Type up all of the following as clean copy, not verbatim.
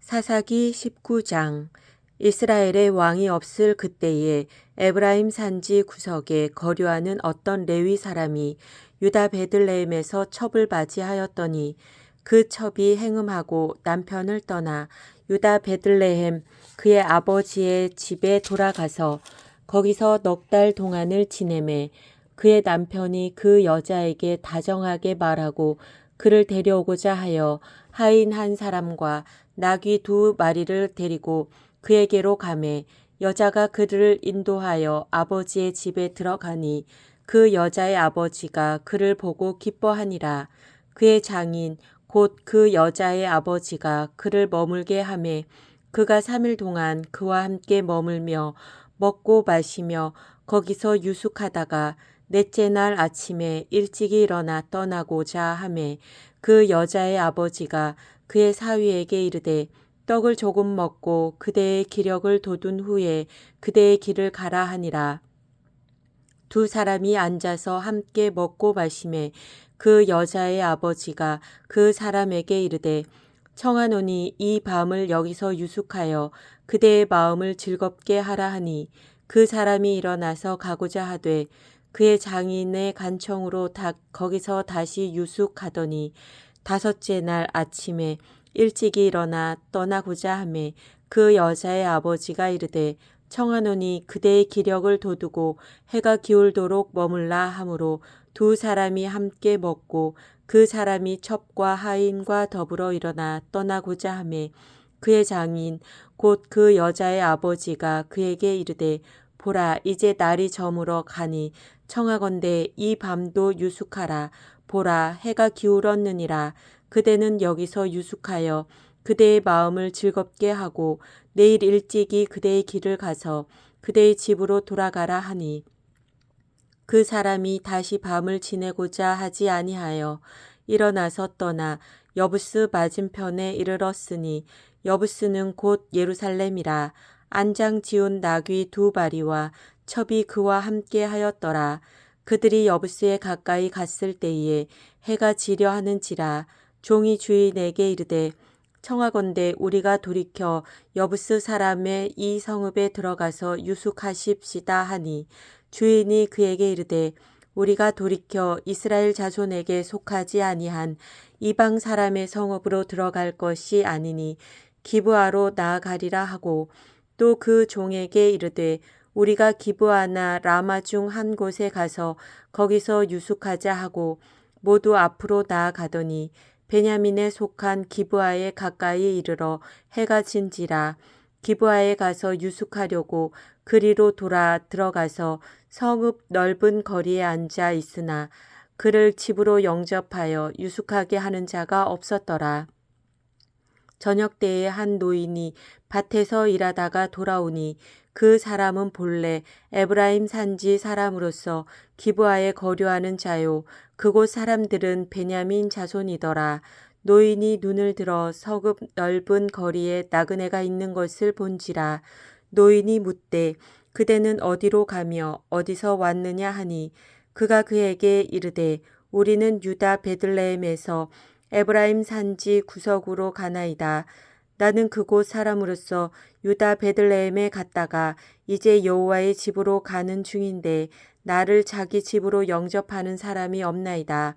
사사기 19장. 이스라엘의 왕이 없을 그때에 에브라임 산지 구석에 거류하는 어떤 레위 사람이 유다 베들레헴에서 첩을 맞이하였더니 그 첩이 행음하고 남편을 떠나 유다 베들레헴 그의 아버지의 집에 돌아가서 거기서 넉 달 동안을 지내매 그의 남편이 그 여자에게 다정하게 말하고 그를 데려오고자 하여 하인 한 사람과 나귀 2마리를 데리고 그에게로 가매 여자가 그를 인도하여 아버지의 집에 들어가니 그 여자의 아버지가 그를 보고 기뻐하니라. 그의 장인 곧 그 여자의 아버지가 그를 머물게 하매 그가 3일 동안 그와 함께 머물며 먹고 마시며 거기서 유숙하다가 넷째 날 아침에 일찍이 일어나 떠나고자 하매 그 여자의 아버지가 그의 사위에게 이르되 떡을 조금 먹고 그대의 기력을 돋운 후에 그대의 길을 가라 하니라. 2사람이 앉아서 함께 먹고 마시매 그 여자의 아버지가 그 사람에게 이르되 청하노니 이 밤을 여기서 유숙하여 그대의 마음을 즐겁게 하라 하니 그 사람이 일어나서 가고자 하되 그의 장인의 간청으로 거기서 다시 유숙하더니 5째 날 아침에 일찍이 일어나 떠나고자 하매 그 여자의 아버지가 이르되 청하노니 그대의 기력을 돋우고 해가 기울도록 머물라 하므로 2사람이 함께 먹고 그 사람이 첩과 하인과 더불어 일어나 떠나고자 하매 그의 장인 곧 그 여자의 아버지가 그에게 이르되 보라 이제 날이 저물어 가니 청하건대 이 밤도 유숙하라. 보라 해가 기울었느니라. 그대는 여기서 유숙하여 그대의 마음을 즐겁게 하고 내일 일찍이 그대의 길을 가서 그대의 집으로 돌아가라 하니 그 사람이 다시 밤을 지내고자 하지 아니하여 일어나서 떠나 여부스 맞은편에 이르렀으니 여부스는 곧 예루살렘이라. 안장 지운 나귀 2마리와 첩이 그와 함께 하였더라. 그들이 여부스에 가까이 갔을 때에 해가 지려 하는지라. 종이 주인에게 이르되 청하건대 우리가 돌이켜 여부스 사람의 이 성읍에 들어가서 유숙하십시다 하니 주인이 그에게 이르되 우리가 돌이켜 이스라엘 자손에게 속하지 아니한 이방 사람의 성읍으로 들어갈 것이 아니니 기브아로 나아가리라 하고 또 그 종에게 이르되 우리가 기브아나 라마 중 한 곳에 가서 거기서 유숙하자 하고 모두 앞으로 나아가더니 베냐민에 속한 기브아에 가까이 이르러 해가 진지라. 기브아에 가서 유숙하려고 그리로 돌아 들어가서 성읍 넓은 거리에 앉아 있으나 그를 집으로 영접하여 유숙하게 하는 자가 없었더라. 저녁 때에 한 노인이 밭에서 일하다가 돌아오니 그 사람은 본래 에브라임 산지 사람으로서 기브아에 거류하는 자요 그곳 사람들은 베냐민 자손이더라. 노인이 눈을 들어 성읍 넓은 거리에 나그네가 있는 것을 본지라. 노인이 묻되 그대는 어디로 가며 어디서 왔느냐 하니 그가 그에게 이르되 우리는 유다 베들레헴에서 에브라임 산지 구석으로 가나이다. 나는 그곳 사람으로서 유다 베들레헴에 갔다가 이제 여호와의 집으로 가는 중인데 나를 자기 집으로 영접하는 사람이 없나이다.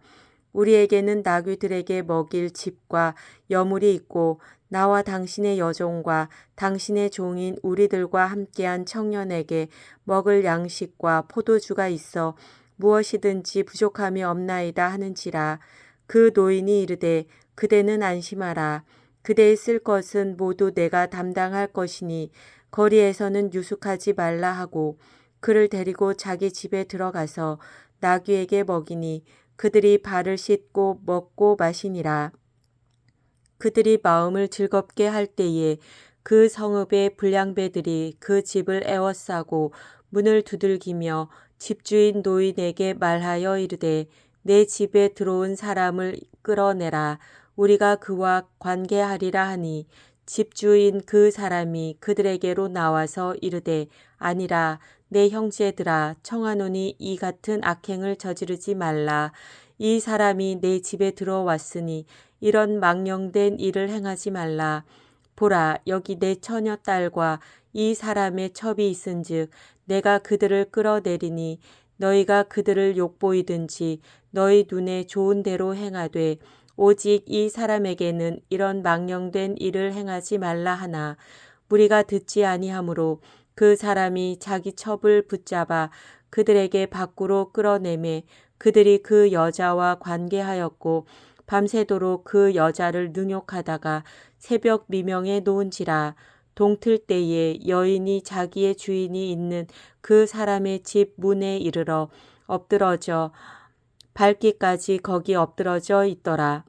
우리에게는 나귀들에게 먹일 집과 여물이 있고 나와 당신의 여종과 당신의 종인 우리들과 함께한 청년에게 먹을 양식과 포도주가 있어 무엇이든지 부족함이 없나이다 하는지라. 그 노인이 이르되 그대는 안심하라. 그대의 쓸 것은 모두 내가 담당할 것이니 거리에서는 유숙하지 말라 하고 그를 데리고 자기 집에 들어가서 나귀에게 먹이니 그들이 발을 씻고 먹고 마시니라. 그들이 마음을 즐겁게 할 때에 그 성읍의 불량배들이 그 집을 에워싸고 문을 두들기며 집주인 노인에게 말하여 이르되 내 집에 들어온 사람을 끌어내라. 우리가 그와 관계하리라 하니 집주인 그 사람이 그들에게로 나와서 이르되 아니라 내 형제들아 청하노니 이 같은 악행을 저지르지 말라. 이 사람이 내 집에 들어왔으니 이런 망령된 일을 행하지 말라. 보라, 여기 내 처녀 딸과 이 사람의 첩이 있은즉 내가 그들을 끌어내리니 너희가 그들을 욕보이든지 너희 눈에 좋은 대로 행하되 오직 이 사람에게는 이런 망령된 일을 행하지 말라 하나 무리가 듣지 아니하므로 그 사람이 자기 첩을 붙잡아 그들에게 밖으로 끌어내매 그들이 그 여자와 관계하였고 밤새도록 그 여자를 능욕하다가 새벽 미명에 놓은지라. 동틀 때에 여인이 자기의 주인이 있는 그 사람의 집 문에 이르러 엎드러져 밟기까지 거기 엎드러져 있더라.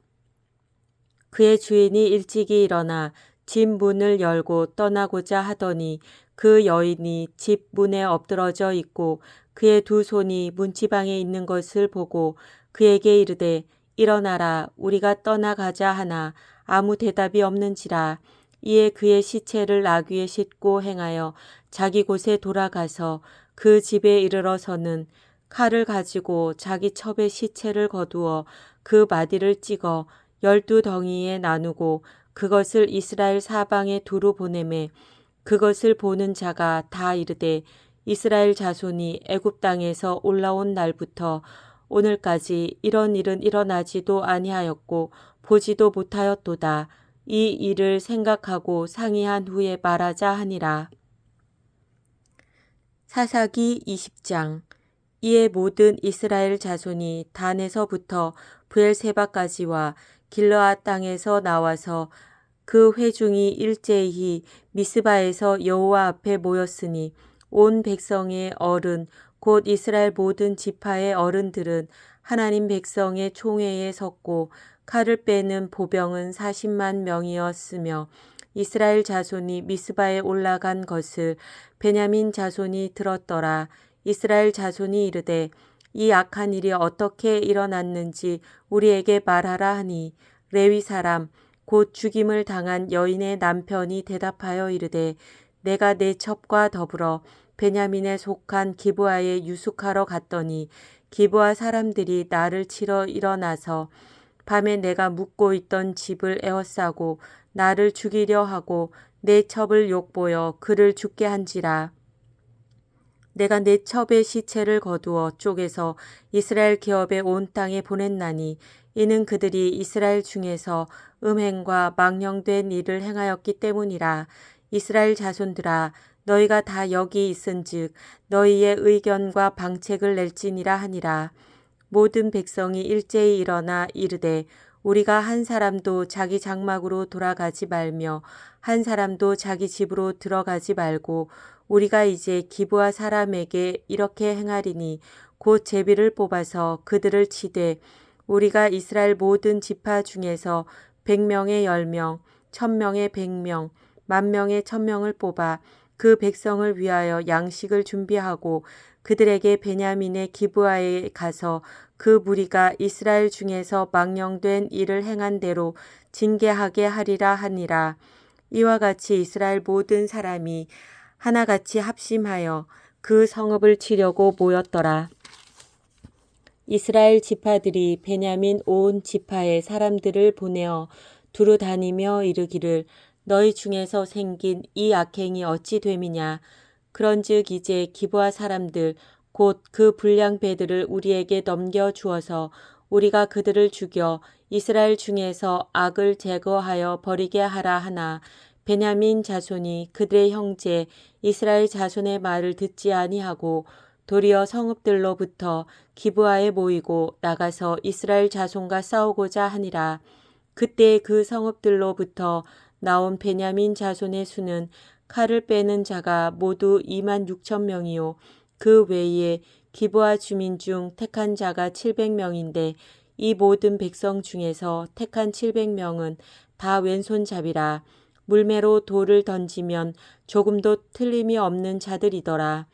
그의 주인이 일찍이 일어나 집 문을 열고 떠나고자 하더니 그 여인이 집 문에 엎드러져 있고 그의 두 손이 문지방에 있는 것을 보고 그에게 이르되 일어나라 우리가 떠나가자 하나 아무 대답이 없는지라. 이에 그의 시체를 나귀에 싣고 행하여 자기 곳에 돌아가서 그 집에 이르러서는 칼을 가지고 자기 첩의 시체를 거두어 그 마디를 찍어 12덩이에 나누고 그것을 이스라엘 사방에 두루 보내매 그것을 보는 자가 다 이르되 이스라엘 자손이 애굽 땅에서 올라온 날부터 오늘까지 이런 일은 일어나지도 아니하였고 보지도 못하였도다. 이 일을 생각하고 상의한 후에 말하자 하니라. 사사기 20장. 이에 모든 이스라엘 자손이 단에서부터 브엘세바까지와 길르앗 땅에서 나와서 그 회중이 일제히 미스바에서 여호와 앞에 모였으니 온 백성의 어른 곧 이스라엘 모든 지파의 어른들은 하나님 백성의 총회에 섰고 칼을 빼는 보병은 40만 명이었으며 이스라엘 자손이 미스바에 올라간 것을 베냐민 자손이 들었더라. 이스라엘 자손이 이르되 이 악한 일이 어떻게 일어났는지 우리에게 말하라 하니 레위 사람 곧 죽임을 당한 여인의 남편이 대답하여 이르되 내가 내 첩과 더불어 베냐민에 속한 기브아에 유숙하러 갔더니 기브아 사람들이 나를 치러 일어나서 밤에 내가 묵고 있던 집을 에워싸고 나를 죽이려 하고 내 첩을 욕보여 그를 죽게 한지라. 내가 내 첩의 시체를 거두어 쪼개서 이스라엘 기업의 온 땅에 보냈나니 이는 그들이 이스라엘 중에서 음행과 망령된 일을 행하였기 때문이라. 이스라엘 자손들아 너희가 다 여기 있은즉 너희의 의견과 방책을 낼지니라 하니라. 모든 백성이 일제히 일어나 이르되 우리가 한 사람도 자기 장막으로 돌아가지 말며 한 사람도 자기 집으로 들어가지 말고 우리가 이제 기브아 사람에게 이렇게 행하리니 곧 제비를 뽑아서 그들을 치되 우리가 이스라엘 모든 지파 중에서 100명에 10명, 1000명에 100명, 10,000명에 1000명을 뽑아 그 백성을 위하여 양식을 준비하고 그들에게 베냐민의 기브아에 가서 그 무리가 이스라엘 중에서 망령된 일을 행한 대로 징계하게 하리라 하니라. 이와 같이 이스라엘 모든 사람이 하나같이 합심하여 그 성읍을 치려고 모였더라. 이스라엘 지파들이 베냐민 온 지파의 사람들을 보내어 두루 다니며 이르기를 너희 중에서 생긴 이 악행이 어찌 됨이냐. 그런즉 이제 기브아 사람들 곧 그 불량 배들을 우리에게 넘겨 주어서 우리가 그들을 죽여 이스라엘 중에서 악을 제거하여 버리게 하라 하나 베냐민 자손이 그들의 형제 이스라엘 자손의 말을 듣지 아니하고 도리어 성읍들로부터 기브아에 모이고 나가서 이스라엘 자손과 싸우고자 하니라. 그때 그 성읍들로부터 나온 베냐민 자손의 수는 칼을 빼는 자가 모두 26,000명이요 그 외에 기브아 주민 중 택한 자가 700명인데 이 모든 백성 중에서 택한 700명은 다 왼손잡이라. 물매로 돌을 던지면 조금도 틀림이 없는 자들이더라.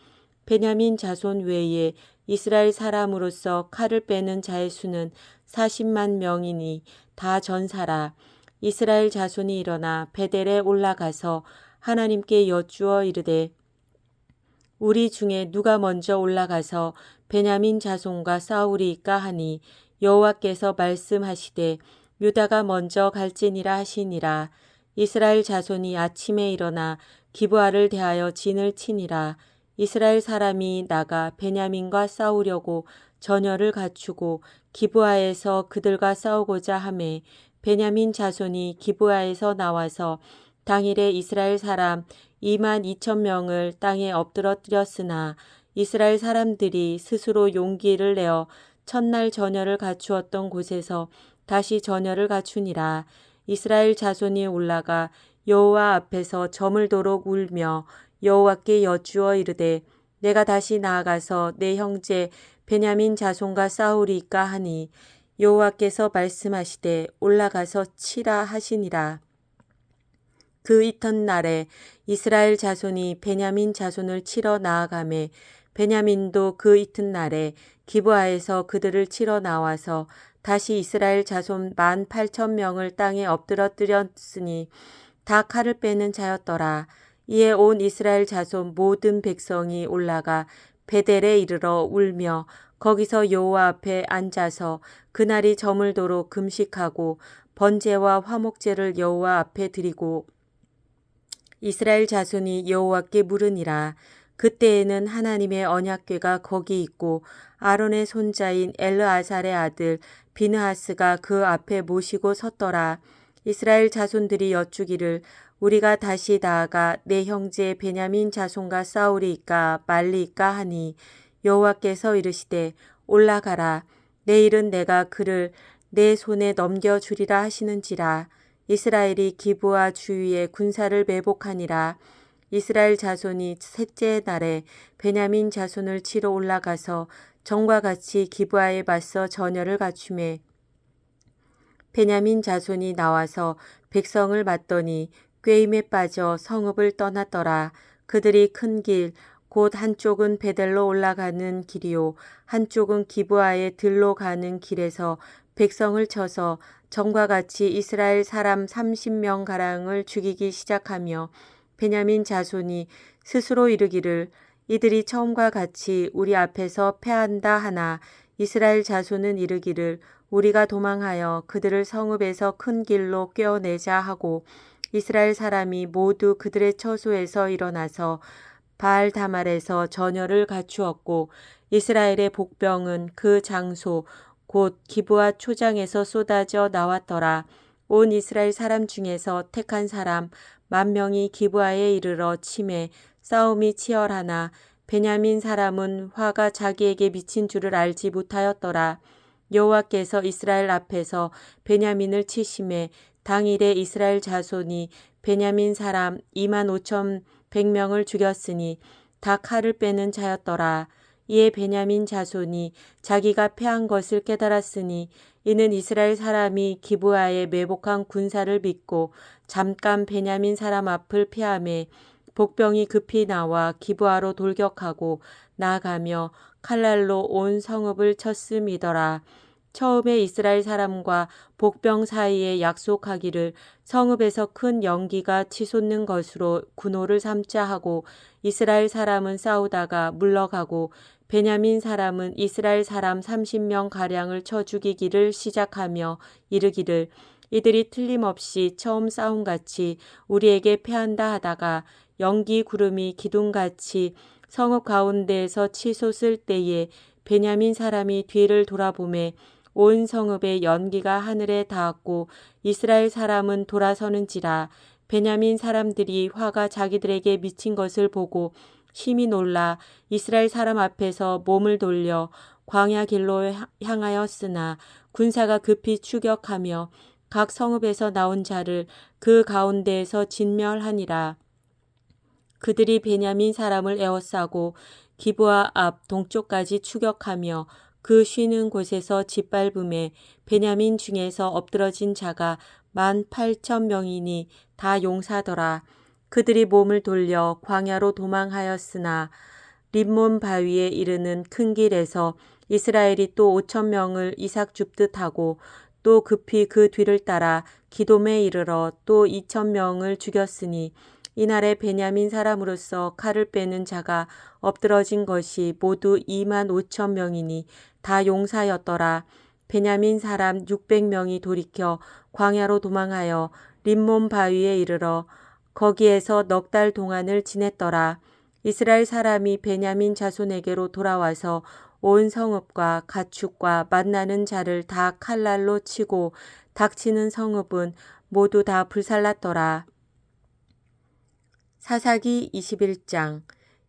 베냐민 자손 외에 이스라엘 사람으로서 칼을 빼는 자의 수는 40만 명이니 다 전사라. 이스라엘 자손이 일어나 베델에 올라가서 하나님께 여쭈어 이르되 우리 중에 누가 먼저 올라가서 베냐민 자손과 싸우리이까 하니 여호와께서 말씀하시되 유다가 먼저 갈지니라 하시니라. 이스라엘 자손이 아침에 일어나 기브아를 대하여 진을 치니라. 이스라엘 사람이 나가 베냐민과 싸우려고 전열을 갖추고 기브아에서 그들과 싸우고자 하매 베냐민 자손이 기브아에서 나와서 당일에 이스라엘 사람 22,000명을 땅에 엎드러뜨렸으나 이스라엘 사람들이 스스로 용기를 내어 첫날 전열을 갖추었던 곳에서 다시 전열을 갖추니라. 이스라엘 자손이 올라가 여호와 앞에서 저물도록 울며 여호와께 여쭈어 이르되 내가 다시 나아가서 내 형제 베냐민 자손과 싸우리이까 하니 여호와께서 말씀하시되 올라가서 치라 하시니라. 그 이튿날에 이스라엘 자손이 베냐민 자손을 치러 나아가매 베냐민도 그 이튿날에 기브아에서 그들을 치러 나와서 다시 이스라엘 자손 18,000명을 땅에 엎드러뜨렸으니 다 칼을 빼는 자였더라. 이에 온 이스라엘 자손 모든 백성이 올라가 베델에 이르러 울며 거기서 여호와 앞에 앉아서 그날이 저물도록 금식하고 번제와 화목제를 여호와 앞에 드리고 이스라엘 자손이 여호와께 물으니라. 그때에는 하나님의 언약궤가 거기 있고 아론의 손자인 엘르아살의 아들 비느하스가 그 앞에 모시고 섰더라. 이스라엘 자손들이 여쭈기를 우리가 다시 나아가 내 형제 베냐민 자손과 싸우리이까 말리이까 하니 여호와께서 이르시되 올라가라. 내일은 내가 그를 내 손에 넘겨주리라 하시는지라. 이스라엘이 기브아 주위에 군사를 매복하니라. 이스라엘 자손이 셋째 날에 베냐민 자손을 치러 올라가서 전과 같이 기브아에 맞서 전열을 갖추매 베냐민 자손이 나와서 백성을 맞더니 꾀임에 빠져 성읍을 떠났더라. 그들이 큰 길 곧 한쪽은 베델로 올라가는 길이요 한쪽은 기브아에 들로 가는 길에서 백성을 쳐서 전과 같이 이스라엘 사람 30명 가량을 죽이기 시작하며 베냐민 자손이 스스로 이르기를 이들이 처음과 같이 우리 앞에서 패한다 하나 이스라엘 자손은 이르기를 우리가 도망하여 그들을 성읍에서 큰 길로 꿰어내자 하고 이스라엘 사람이 모두 그들의 처소에서 일어나서 바알다말에서 전열을 갖추었고 이스라엘의 복병은 그 장소 곧 기브아 초장에서 쏟아져 나왔더라. 온 이스라엘 사람 중에서 택한 사람 10,000명이 기브아에 이르러 치매 싸움이 치열하나 베냐민 사람은 화가 자기에게 미친 줄을 알지 못하였더라. 여호와께서 이스라엘 앞에서 베냐민을 치심에 당일에 이스라엘 자손이 베냐민 사람 25,100명을 죽였으니 다 칼을 빼는 자였더라. 이에 베냐민 자손이 자기가 패한 것을 깨달았으니 이는 이스라엘 사람이 기브아에 매복한 군사를 믿고 잠깐 베냐민 사람 앞을 피하매 복병이 급히 나와 기브아로 돌격하고 나아가며 칼날로 온 성읍을 쳤음이더라. 처음에 이스라엘 사람과 복병 사이에 약속하기를 성읍에서 큰 연기가 치솟는 것으로 군호를 삼자 하고 이스라엘 사람은 싸우다가 물러가고 베냐민 사람은 이스라엘 사람 30명 가량을 쳐 죽이기를 시작하며 이르기를 이들이 틀림없이 처음 싸움같이 우리에게 패한다 하다가 연기 구름이 기둥같이 성읍 가운데에서 치솟을 때에 베냐민 사람이 뒤를 돌아보매 온 성읍의 연기가 하늘에 닿았고 이스라엘 사람은 돌아서는지라. 베냐민 사람들이 화가 자기들에게 미친 것을 보고 심히 놀라 이스라엘 사람 앞에서 몸을 돌려 광야 길로 향하였으나 군사가 급히 추격하며 각 성읍에서 나온 자를 그 가운데에서 진멸하니라. 그들이 베냐민 사람을 에워싸고 기브아 앞 동쪽까지 추격하며 그 쉬는 곳에서 짓밟음에 베냐민 중에서 엎드러진 자가 18,000명이니 다 용사더라. 그들이 몸을 돌려 광야로 도망하였으나 림몬 바위에 이르는 큰 길에서 이스라엘이 또 5,000명을 이삭 줍듯 하고 또 급히 그 뒤를 따라 기돔에 이르러 또 2,000명을 죽였으니 이날에 베냐민 사람으로서 칼을 빼는 자가 엎드러진 것이 모두 25,000명이니 다 용사였더라. 베냐민 사람 600명이 돌이켜 광야로 도망하여 림몬 바위에 이르러 거기에서 넉 달 동안을 지냈더라. 이스라엘 사람이 베냐민 자손에게로 돌아와서 온 성읍과 가축과 만나는 자를 다 칼날로 치고 닥치는 성읍은 모두 다 불살랐더라. 사사기 21장.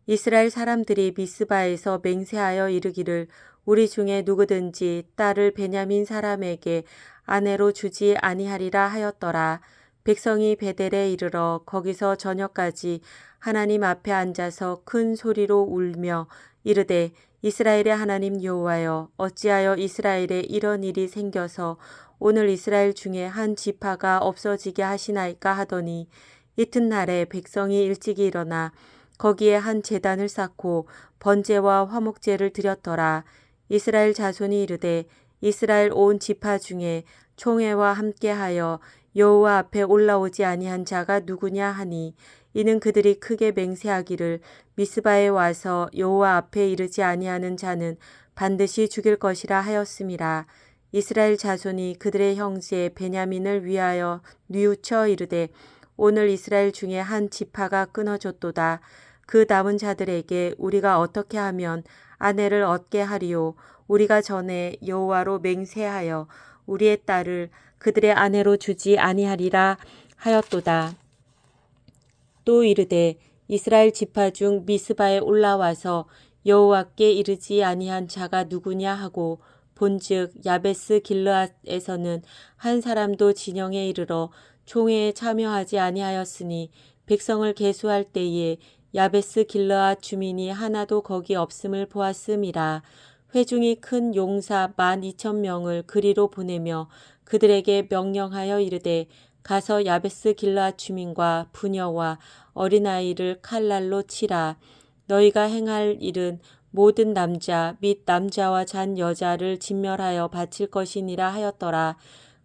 이스라엘 사람들이 미스바에서 맹세하여 이르기를 우리 중에 누구든지 딸을 베냐민 사람에게 아내로 주지 아니하리라 하였더라. 백성이 베델에 이르러 거기서 저녁까지 하나님 앞에 앉아서 큰 소리로 울며 이르되 이스라엘의 하나님 여호와여 어찌하여 이스라엘에 이런 일이 생겨서 오늘 이스라엘 중에 한 지파가 없어지게 하시나이까 하더니 이튿날에 백성이 일찍이 일어나 거기에 한 제단을 쌓고 번제와 화목제를 드렸더라. 이스라엘 자손이 이르되 이스라엘 온 지파 중에 총회와 함께하여 여호와 앞에 올라오지 아니한 자가 누구냐 하니 이는 그들이 크게 맹세하기를 미스바에 와서 여호와 앞에 이르지 아니하는 자는 반드시 죽일 것이라 하였음이라. 이스라엘 자손이 그들의 형제 베냐민을 위하여 뉘우쳐 이르되 오늘 이스라엘 중에 한 지파가 끊어졌도다. 그 남은 자들에게 우리가 어떻게 하면 아내를 얻게 하리요. 우리가 전에 여호와로 맹세하여 우리의 딸을 그들의 아내로 주지 아니하리라 하였도다. 또 이르되 이스라엘 지파 중 미스바에 올라와서 여호와께 이르지 아니한 자가 누구냐 하고 본즉 야베스 길르앗에서는 한 사람도 진영에 이르러 총회에 참여하지 아니하였으니 백성을 계수할 때에 야베스 길르앗 주민이 하나도 거기 없음을 보았음이라. 회중이 큰 용사 12,000명을 그리로 보내며 그들에게 명령하여 이르되 가서 야베스 길르앗 주민과 부녀와 어린아이를 칼날로 치라. 너희가 행할 일은 모든 남자 및 남자와 잔 여자를 진멸하여 바칠 것이니라 하였더라.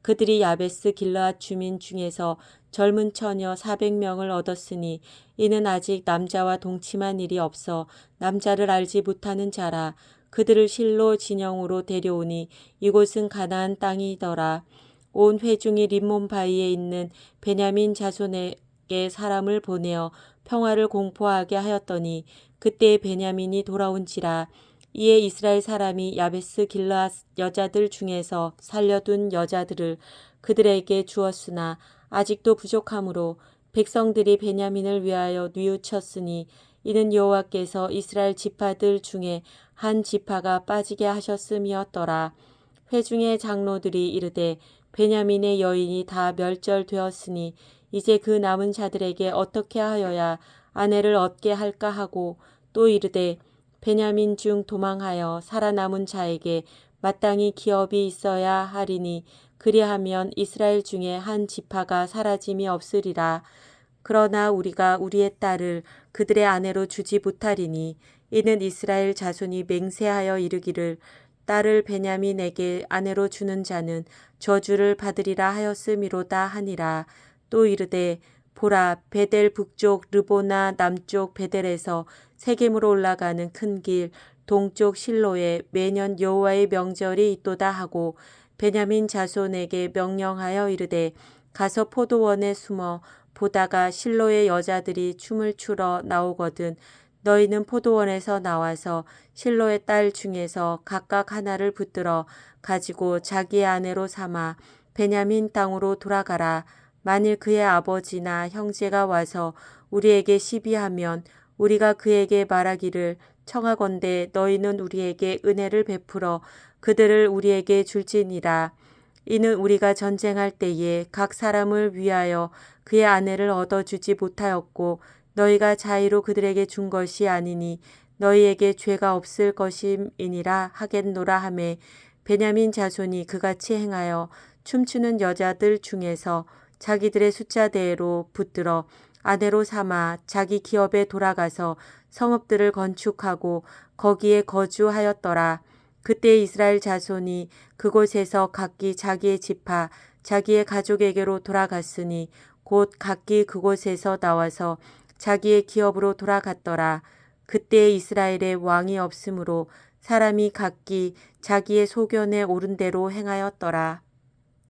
그들이 야베스 길르앗 주민 중에서 젊은 처녀 400명을 얻었으니 이는 아직 남자와 동침한 일이 없어 남자를 알지 못하는 자라. 그들을 실로 진영으로 데려오니 이곳은 가나안 땅이더라. 온 회중이 림몬 바위에 있는 베냐민 자손에게 사람을 보내어 평화를 공포하게 하였더니 그때 베냐민이 돌아온지라. 이에 이스라엘 사람이 야베스 길르앗 여자들 중에서 살려둔 여자들을 그들에게 주었으나 아직도 부족하므로 백성들이 베냐민을 위하여 뉘우쳤으니 이는 여호와께서 이스라엘 지파들 중에 한 지파가 빠지게 하셨음이었더라. 회중의 장로들이 이르되 베냐민의 여인이 다 멸절되었으니 이제 그 남은 자들에게 어떻게 하여야 아내를 얻게 할까 하고 또 이르되 베냐민 중 도망하여 살아남은 자에게 마땅히 기업이 있어야 하리니 그리하면 이스라엘 중에 한 지파가 사라짐이 없으리라. 그러나 우리가 우리의 딸을 그들의 아내로 주지 못하리니 이는 이스라엘 자손이 맹세하여 이르기를 딸을 베냐민에게 아내로 주는 자는 저주를 받으리라 하였음이로다 하니라. 또 이르되 보라 베델 북쪽 르보나 남쪽 베델에서 세겜으로 올라가는 큰 길 동쪽 실로에 매년 여호와의 명절이 있도다 하고 베냐민 자손에게 명령하여 이르되 가서 포도원에 숨어 보다가 실로의 여자들이 춤을 추러 나오거든 너희는 포도원에서 나와서 실로의 딸 중에서 각각 하나를 붙들어 가지고 자기의 아내로 삼아 베냐민 땅으로 돌아가라. 만일 그의 아버지나 형제가 와서 우리에게 시비하면 우리가 그에게 말하기를 청하건대 너희는 우리에게 은혜를 베풀어 그들을 우리에게 줄지니라. 이는 우리가 전쟁할 때에 각 사람을 위하여 그의 아내를 얻어주지 못하였고 너희가 자의로 그들에게 준 것이 아니니 너희에게 죄가 없을 것임이니라 하겠노라 하매 베냐민 자손이 그같이 행하여 춤추는 여자들 중에서 자기들의 숫자대로 붙들어 아내로 삼아 자기 기업에 돌아가서 성읍들을 건축하고 거기에 거주하였더라. 그때 이스라엘 자손이 그곳에서 각기 자기의 지파 자기의 가족에게로 돌아갔으니 곧 각기 그곳에서 나와서 자기의 기업으로 돌아갔더라. 그때 이스라엘에 왕이 없으므로 사람이 각기 자기의 소견에 오른 대로 행하였더라.